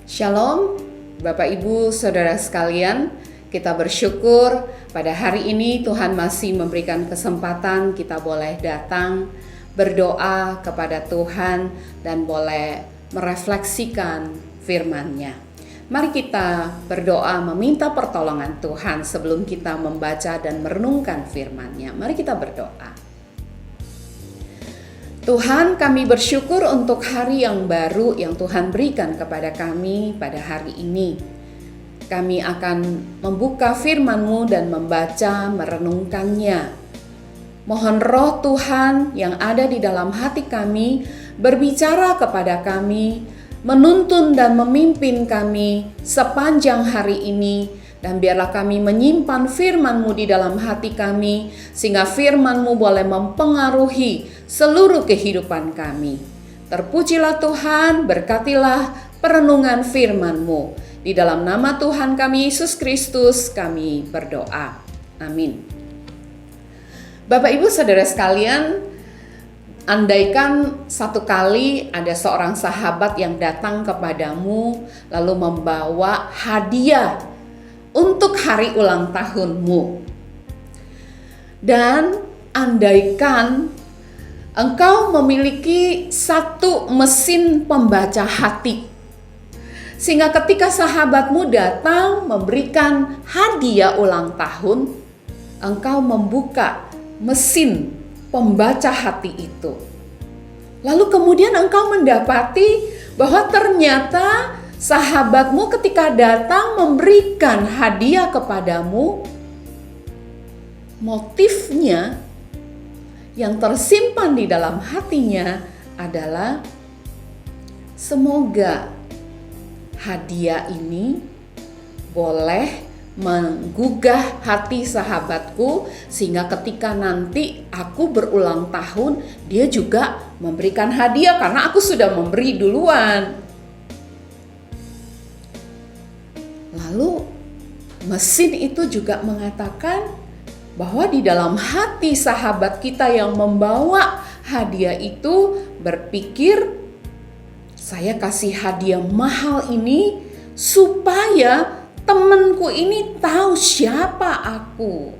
Shalom, Bapak Ibu, Saudara sekalian. Kita bersyukur pada hari ini Tuhan masih memberikan kesempatan kita boleh datang berdoa kepada Tuhan dan boleh merefleksikan firman-Nya. Mari kita berdoa meminta pertolongan Tuhan sebelum kita membaca dan merenungkan firman-Nya. Mari kita berdoa. Tuhan, kami bersyukur untuk hari yang baru yang Tuhan berikan kepada kami pada hari ini. Kami akan membuka firman-Mu dan membaca, merenungkannya. Mohon roh Tuhan yang ada di dalam hati kami berbicara kepada kami, menuntun dan memimpin kami sepanjang hari ini. Dan biarlah kami menyimpan firman-Mu di dalam hati kami, sehingga firman-Mu boleh mempengaruhi seluruh kehidupan kami. Terpujilah Tuhan, berkatilah perenungan firman-Mu. Di dalam nama Tuhan kami, Yesus Kristus, kami berdoa. Amin. Bapak Ibu Saudara sekalian, andaikan satu kali ada seorang sahabat yang datang kepadamu, lalu membawa hadiah untuk hari ulang tahunmu. Dan andaikan engkau memiliki satu mesin pembaca hati, sehingga ketika sahabatmu datang memberikan hadiah ulang tahun, engkau membuka mesin pembaca hati itu. Lalu kemudian engkau mendapati bahwa ternyata sahabatmu ketika datang memberikan hadiah kepadamu, motifnya yang tersimpan di dalam hatinya adalah semoga hadiah ini boleh menggugah hati sahabatku, sehingga ketika nanti aku berulang tahun, dia juga memberikan hadiah karena aku sudah memberi duluan. Lalu mesin itu juga mengatakan bahwa di dalam hati sahabat kita yang membawa hadiah itu berpikir, saya kasih hadiah mahal ini supaya temanku ini tahu siapa aku.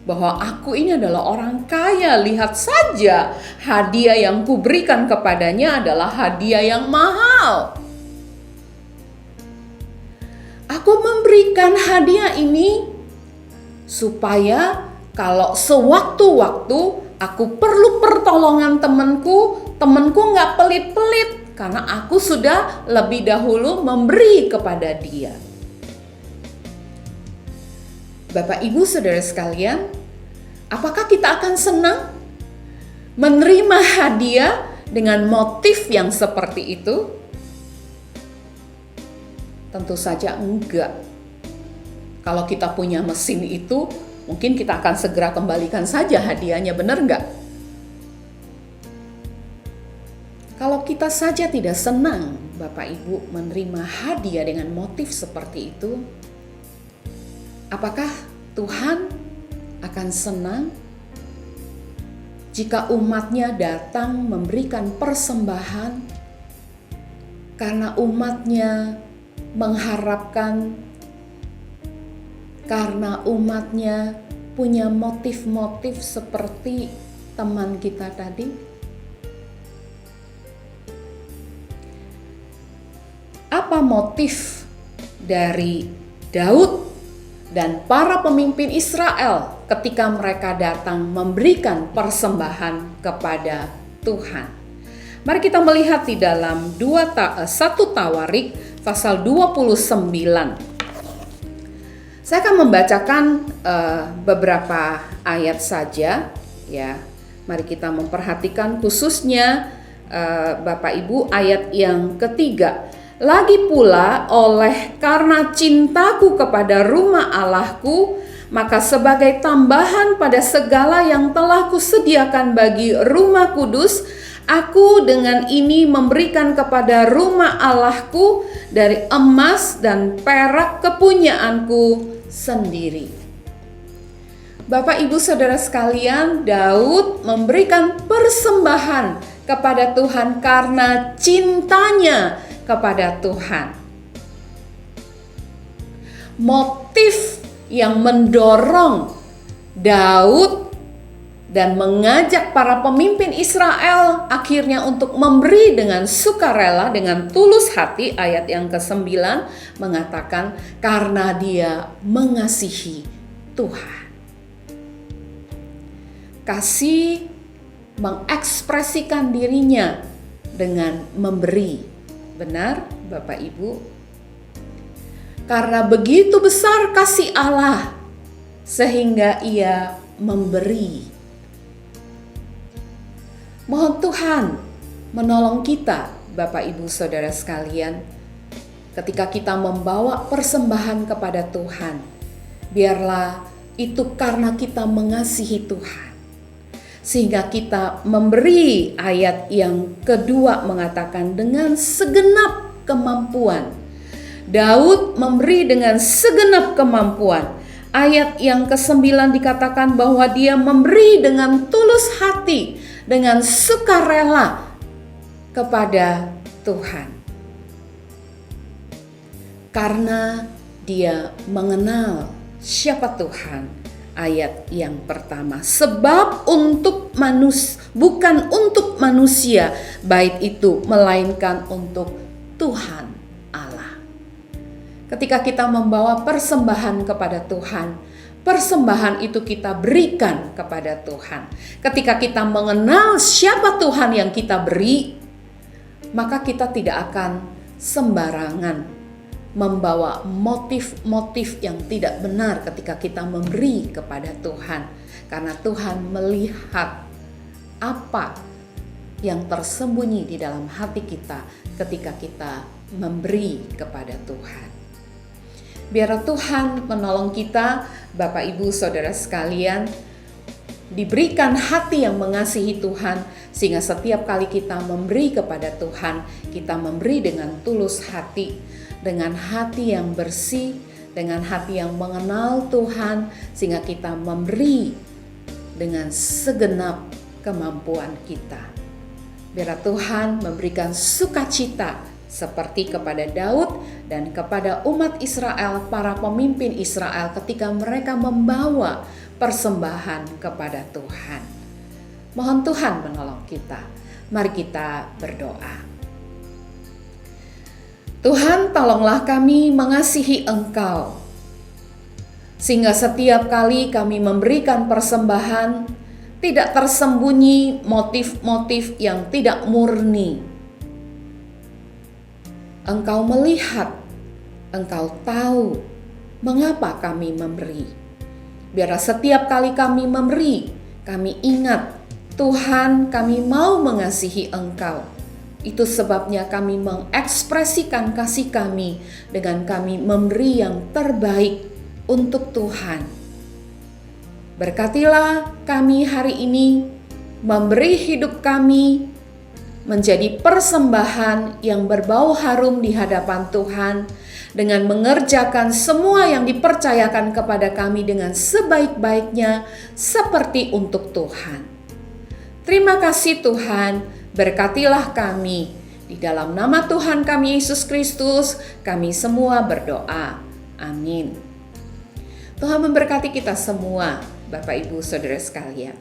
Bahwa aku ini adalah orang kaya, lihat saja hadiah yang kuberikan kepadanya adalah hadiah yang mahal. Aku memberikan hadiah ini supaya kalau sewaktu-waktu aku perlu pertolongan temanku gak pelit-pelit karena aku sudah lebih dahulu memberi kepada dia. Bapak Ibu Saudara sekalian, apakah kita akan senang menerima hadiah dengan motif yang seperti itu? Tentu saja enggak. Kalau kita punya mesin itu, mungkin kita akan segera kembalikan saja hadiahnya, benar enggak? Kalau kita saja tidak senang, Bapak Ibu, menerima hadiah dengan motif seperti itu, apakah Tuhan akan senang jika umatnya datang memberikan persembahan karena umatnya mengharapkan, karena umatnya punya motif-motif seperti teman kita tadi? Apa motif dari Daud dan para pemimpin Israel ketika mereka datang memberikan persembahan kepada Tuhan? Mari kita melihat di dalam 1 Tawarik pasal 29. Saya akan membacakan beberapa ayat saja, ya. Mari kita memperhatikan khususnya Bapak Ibu ayat yang ketiga. Lagi pula oleh karena cintaku kepada rumah Allahku, maka sebagai tambahan pada segala yang telah kusediakan bagi rumah kudus, aku dengan ini memberikan kepada rumah Allahku dari emas dan perak kepunyaanku sendiri. Bapak, Ibu, Saudara sekalian, Daud memberikan persembahan kepada Tuhan karena cintanya kepada Tuhan. Motif yang mendorong Daud dan mengajak para pemimpin Israel akhirnya untuk memberi dengan sukarela, dengan tulus hati, ayat yang ke-9 mengatakan karena dia mengasihi Tuhan. Kasih mengekspresikan dirinya dengan memberi. Benar, Bapak Ibu? Karena begitu besar kasih Allah sehingga ia memberi. Mohon Tuhan menolong kita, Bapak Ibu Saudara sekalian, ketika kita membawa persembahan kepada Tuhan. Biarlah itu karena kita mengasihi Tuhan. Sehingga kita memberi, ayat yang kedua mengatakan dengan segenap kemampuan. Daud memberi dengan segenap kemampuan. Ayat yang ke-9 dikatakan bahwa dia memberi dengan tulus hati, dengan sukarela kepada Tuhan. Karena dia mengenal siapa Tuhan. Ayat yang pertama, sebab bukan untuk manusia bait itu, melainkan untuk Tuhan Allah. Ketika kita membawa persembahan kepada Tuhan, persembahan itu kita berikan kepada Tuhan. Ketika kita mengenal siapa Tuhan yang kita beri, maka kita tidak akan sembarangan membawa motif-motif yang tidak benar ketika kita memberi kepada Tuhan. Karena Tuhan melihat apa yang tersembunyi di dalam hati kita ketika kita memberi kepada Tuhan. Biar Tuhan menolong kita, Bapak Ibu Saudara sekalian, diberikan hati yang mengasihi Tuhan, sehingga setiap kali kita memberi kepada Tuhan, kita memberi dengan tulus hati, dengan hati yang bersih, dengan hati yang mengenal Tuhan, sehingga kita memberi dengan segenap kemampuan kita. Biar Tuhan memberikan sukacita seperti kepada Daud dan kepada umat Israel, para pemimpin Israel ketika mereka membawa persembahan kepada Tuhan. Mohon Tuhan menolong kita. Mari kita berdoa. Tuhan, tolonglah kami mengasihi Engkau, sehingga setiap kali kami memberikan persembahan tidak tersembunyi motif-motif yang tidak murni. Engkau melihat, Engkau tahu mengapa kami memberi. Biar setiap kali kami memberi, kami ingat, Tuhan, kami mau mengasihi Engkau. Itu sebabnya kami mengekspresikan kasih kami dengan kami memberi yang terbaik untuk Tuhan. Berkatilah kami hari ini, memberi hidup kami menjadi persembahan yang berbau harum di hadapan Tuhan, dengan mengerjakan semua yang dipercayakan kepada kami dengan sebaik-baiknya seperti untuk Tuhan. Terima kasih Tuhan. Berkatilah kami. Di dalam nama Tuhan kami Yesus Kristus, kami semua berdoa. Amin. Tuhan memberkati kita semua, Bapak Ibu Saudara sekalian.